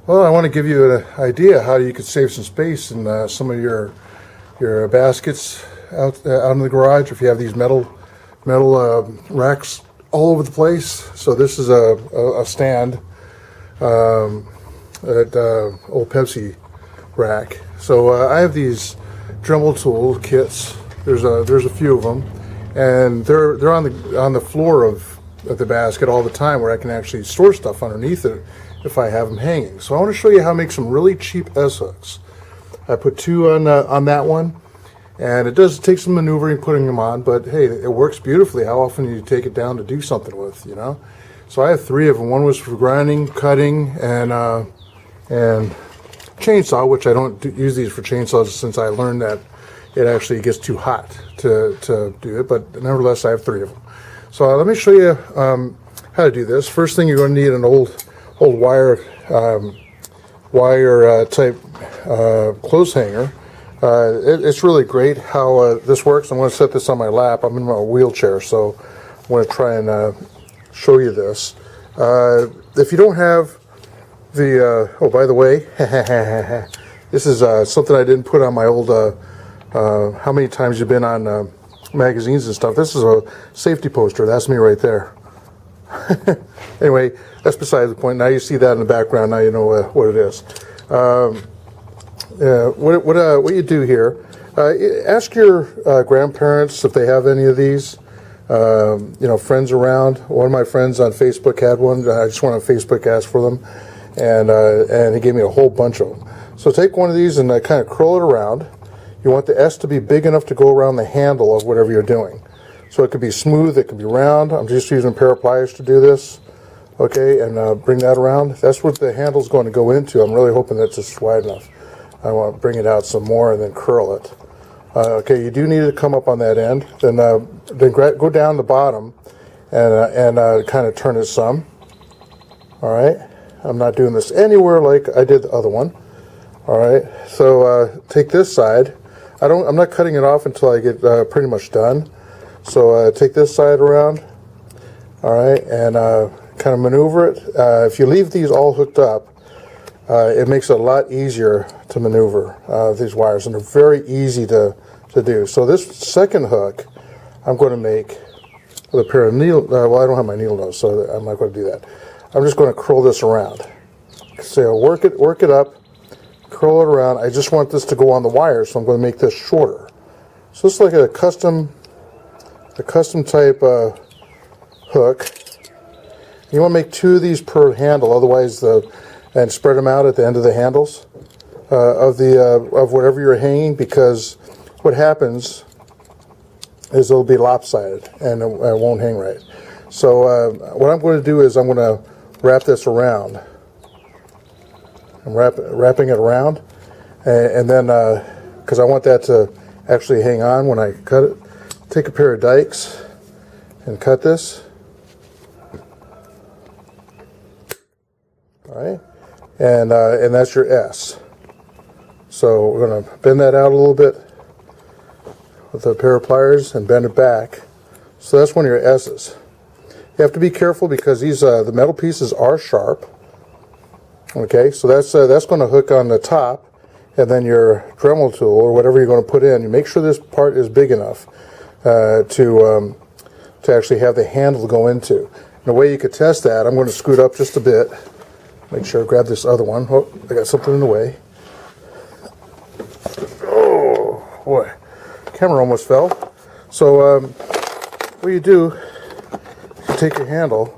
Well, I want to give you an idea how you could save some space in some of your baskets out in the garage. If you have these metal racks all over the place. So this is a stand at old Pepsi rack. So I have these Dremel tool kits. There's a few of them, and they're on the floor of the basket all the time, where I can actually store stuff underneath it if I have them hanging. So I want to show you how to make some really cheap S-hooks. I put two on that one, and it does take some maneuvering putting them on, but hey, it works beautifully. How often do you take it down to do something with, you know? So I have three of them. One was for grinding, cutting, and chainsaw, which I don't use these for chainsaws since I learned that it actually gets too hot to do it, but nevertheless I have three of them. So let me show you how to do this. First thing, you're going to need an old wire type clothes hanger. It's really great how this works. I'm going to set this on my lap. I'm in my wheelchair, so I'm going to try and show you this. If you don't have the oh, by the way, this is something I didn't put on my old how many times you've been on magazines and stuff. This is a safety poster. That's me right there. Anyway, that's beside the point. Now you see that in the background. Now you know what it is. What you do here, ask your grandparents if they have any of these. You know, friends around. One of my friends on Facebook had one. I just went on Facebook, asked for them, and he gave me a whole bunch of them. So take one of these and kind of curl it around. You want the S to be big enough to go around the handle of whatever you're doing. So it could be smooth, it could be round. I'm just using a pair of pliers to do this. Okay, and bring that around. That's what the handle's going to go into. I'm really hoping that's just wide enough. I want to bring it out some more and then curl it. Okay, you do need to come up on that end. Then go down the bottom and kind of turn it some. All right, I'm not doing this anywhere like I did the other one. All right, so take this side. I'm not cutting it off until I get pretty much done. So take this side around. All right, and kind of maneuver it. If you leave these all hooked up, it makes it a lot easier to maneuver these wires, and they're very easy to do. So this second hook, I'm going to make with a pair of needle. Well, I don't have my needle nose, so I'm not going to do that. I'm just going to curl this around. So work it up, curl it around. I just want this to go on the wire, so I'm going to make this shorter. So it's like a custom type hook. You want to make two of these per handle, otherwise and spread them out at the end of the handles of whatever you're hanging, because what happens is it'll be lopsided and it won't hang right. So what I'm going to do is I'm going to wrap this around. I'm wrapping it around, and then because I want that to actually hang on when I cut it. Take a pair of dikes and cut this. All right, and that's your S. So we're going to bend that out a little bit with a pair of pliers and bend it back. So that's one of your S's. You have to be careful because these the metal pieces are sharp. Okay, so that's going to hook on the top, and then your Dremel tool or whatever you're going to put in. You make sure this part is big enough to actually have the handle go into. And the way you could test that, I'm going to scoot up just a bit. Make sure I grab this other one. Oh, I got something in the way. Oh boy, camera almost fell. So what you do is you take your handle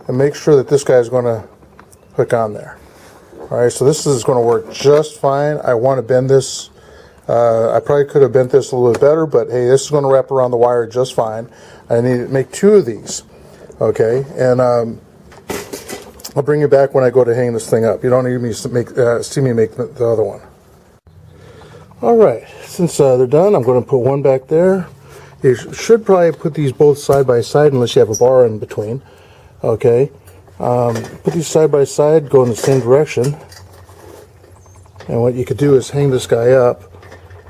and make sure that this guy is going to hook on there. All right, so this is going to work just fine. I want to bend this. I probably could have bent this a little bit better, but hey, this is going to wrap around the wire just fine. I need to make two of these. Okay, and I'll bring you back when I go to hang this thing up. You don't need me to see me make the other one. All right, since they're done, I'm going to put one back there. You should probably put these both side by side unless you have a bar in between. Okay, put these side by side, go in the same direction. And what you could do is hang this guy up.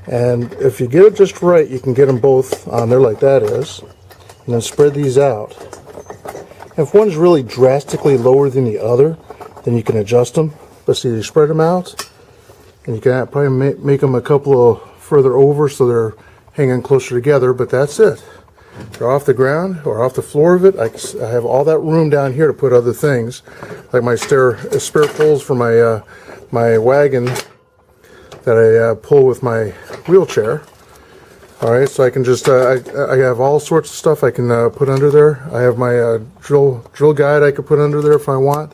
And if you get it just right, you can get them both on there like that is. And then spread these out. If one's really drastically lower than the other, then you can adjust them. let's see, you spread them out, and you can probably make them a couple of further over so they're hanging closer together, but that's it. They're off the ground or off the floor of it. I have all that room down here to put other things, like my spare poles for my wagon that I pull with my wheelchair. All right, so I can just I have all sorts of stuff I can put under there. I have my drill guide I could put under there if I want.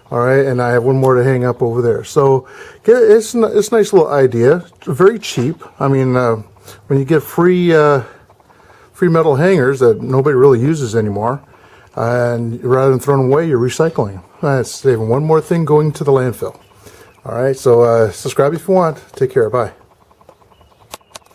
All right, and I have one more to hang up over there. So it's a nice little idea. Very cheap. I mean, when you get free metal hangers that nobody really uses anymore, and rather than throwing them away, you're recycling. That's saving one more thing going to the landfill. All right, so subscribe if you want. Take care. Bye.